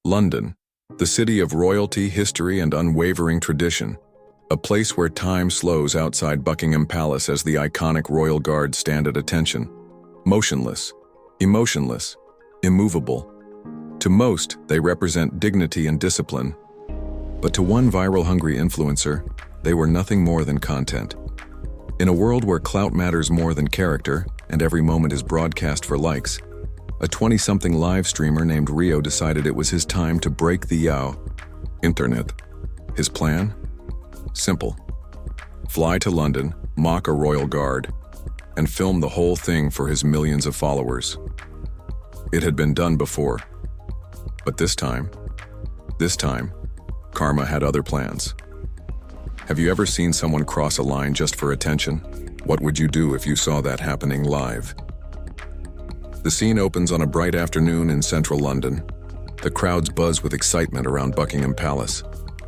London, the city of royalty, history, and unwavering tradition. A place where time slows outside Buckingham Palace as the iconic royal guards stand at attention. Motionless, emotionless, immovable. To most, they represent dignity and discipline. But to one viral-hungry influencer, they were nothing more than content. In a world where clout matters more than character, and every moment is broadcast for likes, a 20-something live streamer named Rio decided it was his time to break the internet. His plan? Simple. Fly to London, mock a royal guard, and film the whole thing for his millions of followers. It had been done before. But this time, karma had other plans. Have you ever seen someone cross a line just for attention? What would you do if you saw that happening live? The scene opens on a bright afternoon in central London. The crowds buzz with excitement around Buckingham Palace.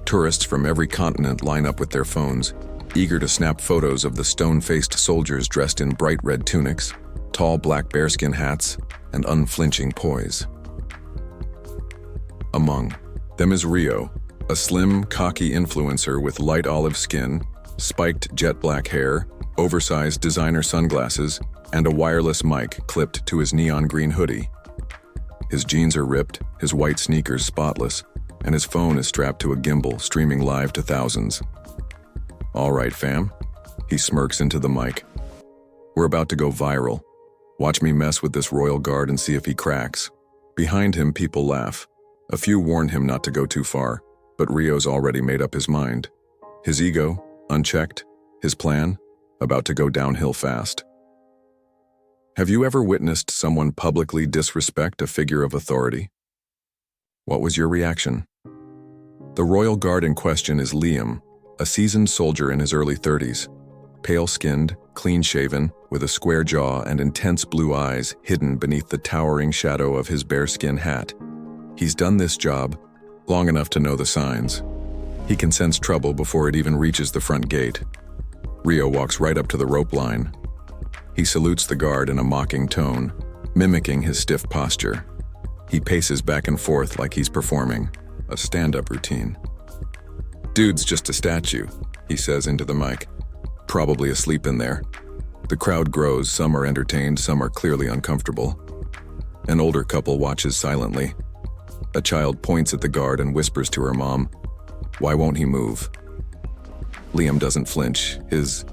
Tourists from every continent line up with their phones, eager to snap photos of the stone-faced soldiers dressed in bright red tunics, tall black bearskin hats, and unflinching poise. Among them is Rio, a slim, cocky influencer with light olive skin, spiked jet black hair, oversized designer sunglasses, and a wireless mic clipped to his neon green hoodie. His jeans are ripped, his white sneakers spotless, and his phone is strapped to a gimbal, streaming live to thousands. "All right, fam," he smirks into the mic. "We're about to go viral. Watch me mess with this royal guard and see if he cracks." Behind him, people laugh. A few warn him not to go too far, but Rio's already made up his mind. His ego, unchecked, his plan, about to go downhill fast. Have you ever witnessed someone publicly disrespect a figure of authority? What was your reaction? The royal guard in question is Liam, a seasoned soldier in his early 30s, pale-skinned, clean-shaven, with a square jaw and intense blue eyes hidden beneath the towering shadow of his bearskin hat. He's done this job long enough to know the signs. He can sense trouble before it even reaches the front gate. Rio walks right up to the rope line. He salutes the guard in a mocking tone, mimicking his stiff posture. He paces back and forth like he's performing a stand-up routine. "Dude's just a statue," he says into the mic. "Probably asleep in there." The crowd grows, some are entertained, some are clearly uncomfortable. An older couple watches silently. A child points at the guard and whispers to her mom, "Why won't he move?" Liam doesn't flinch. His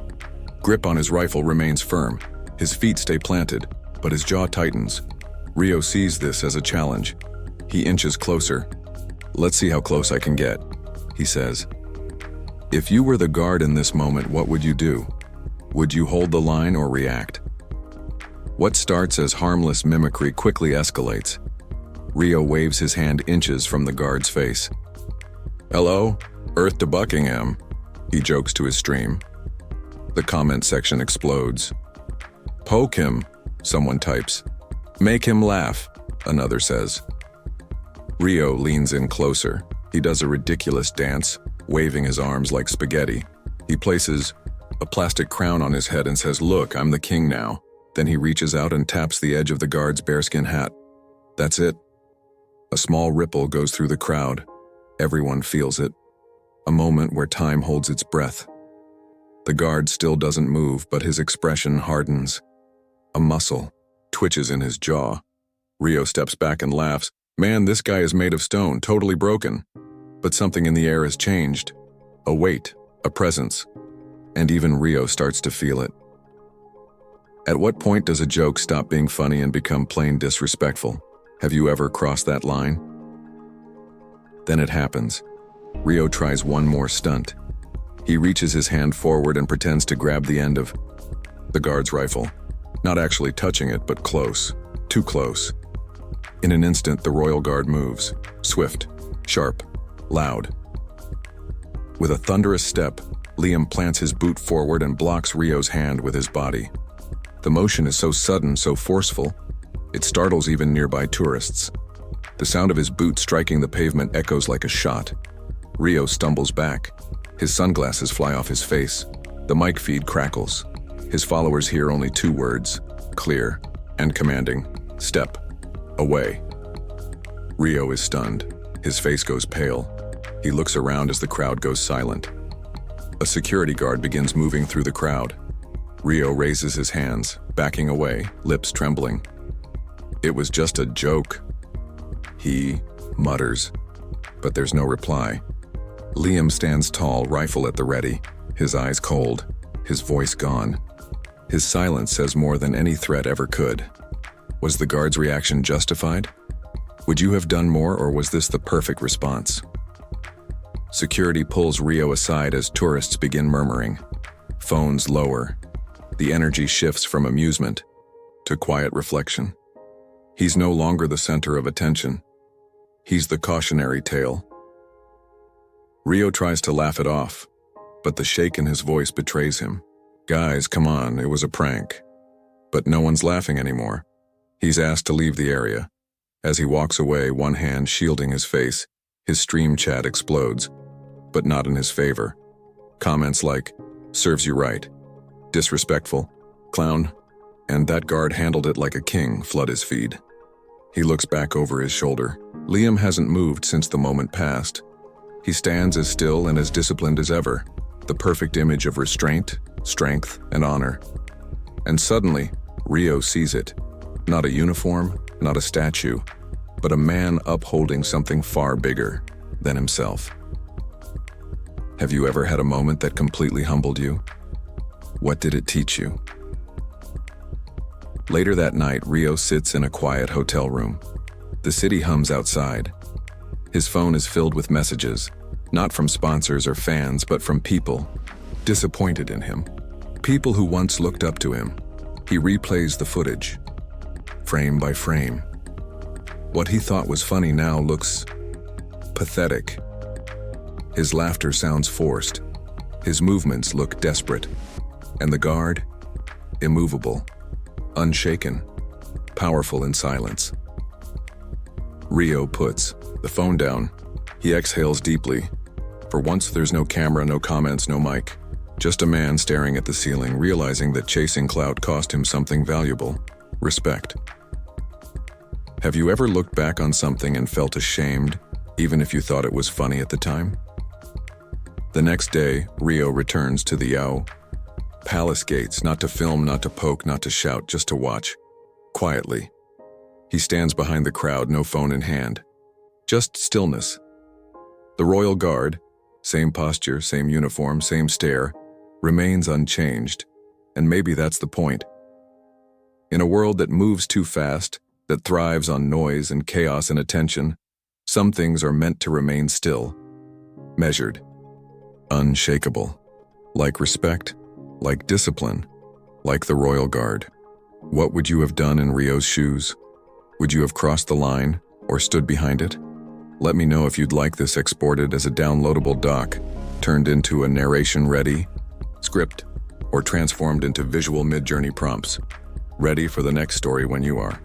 grip on his rifle remains firm. His feet stay planted, but his jaw tightens. Rio sees this as a challenge. He inches closer. "Let's see how close I can get," he says. If you were the guard in this moment, what would you do? Would you hold the line or react? What starts as harmless mimicry quickly escalates. Rio waves his hand inches from the guard's face. "Hello, Earth to Buckingham," he jokes to his stream. The comment section explodes. "Poke him," someone types. "Make him laugh," another says. Rio leans in closer. He does a ridiculous dance, waving his arms like spaghetti. He places a plastic crown on his head and says, "Look, I'm the king now." Then he reaches out and taps the edge of the guard's bearskin hat. That's it. A small ripple goes through the crowd. Everyone feels it. A moment where time holds its breath. The guard still doesn't move, but his expression hardens. A muscle twitches in his jaw. Rio steps back and laughs. "Man, this guy is made of stone, totally broken." But something in the air has changed. A weight, a presence. And even Rio starts to feel it. At what point does a joke stop being funny and become plain disrespectful? Have you ever crossed that line? Then it happens. Rio tries one more stunt. He reaches his hand forward and pretends to grab the end of the guard's rifle. Not actually touching it, but close. Too close. In an instant, the royal guard moves. Swift, sharp, loud. With a thunderous step, Liam plants his boot forward and blocks Rio's hand with his body. The motion is so sudden, so forceful, it startles even nearby tourists. The sound of his boot striking the pavement echoes like a shot. Rio stumbles back. His sunglasses fly off his face. The mic feed crackles. His followers hear only two words, clear and commanding. Step away. Rio is stunned. His face goes pale. He looks around as the crowd goes silent. A security guard begins moving through the crowd. Rio raises his hands, backing away, lips trembling. "It was just a joke," he mutters, but there's no reply. Liam stands tall, rifle at the ready, his eyes cold, his voice gone. His silence says more than any threat ever could. Was the guard's reaction justified? Would you have done more, or was this the perfect response? Security pulls Rio aside as tourists begin murmuring. Phones lower. The energy shifts from amusement to quiet reflection. He's no longer the center of attention. He's the cautionary tale. Rio tries to laugh it off, but the shake in his voice betrays him. "Guys, come on, it was a prank." But no one's laughing anymore. He's asked to leave the area. As he walks away, one hand shielding his face, his stream chat explodes, but not in his favor. Comments like, "Serves you right," "Disrespectful," "Clown," and "That guard handled it like a king" flood his feed. He looks back over his shoulder. Liam hasn't moved since the moment passed. He stands as still and as disciplined as ever, the perfect image of restraint, strength, and honor. And suddenly, Rio sees it. Not a uniform, not a statue, but a man upholding something far bigger than himself. Have you ever had a moment that completely humbled you? What did it teach you? Later that night, Rio sits in a quiet hotel room. The city hums outside. His phone is filled with messages, not from sponsors or fans, but from people disappointed in him. People who once looked up to him. He replays the footage, frame by frame. What he thought was funny now looks pathetic. His laughter sounds forced. His movements look desperate. And the guard, immovable, unshaken, powerful in silence. Rio puts the phone down. He exhales deeply. For once, there's no camera, no comments, no mic. Just a man staring at the ceiling, realizing that chasing clout cost him something valuable: respect. Have you ever looked back on something and felt ashamed, even if you thought it was funny at the time? The next day, Rio returns to the Yao Palace gates, not to film, not to poke, not to shout, just to watch. Quietly. He stands behind the crowd, no phone in hand. Just stillness. The royal guard, same posture, same uniform, same stare, remains unchanged. And maybe that's the point. In a world that moves too fast, that thrives on noise and chaos and attention, some things are meant to remain still, measured, unshakable, like respect, like discipline, like the royal guard. What would you have done in Rio's shoes? Would you have crossed the line or stood behind it? Let me know if you'd like this exported as a downloadable doc, turned into a narration-ready script, or transformed into visual mid-journey prompts. Ready for the next story when you are.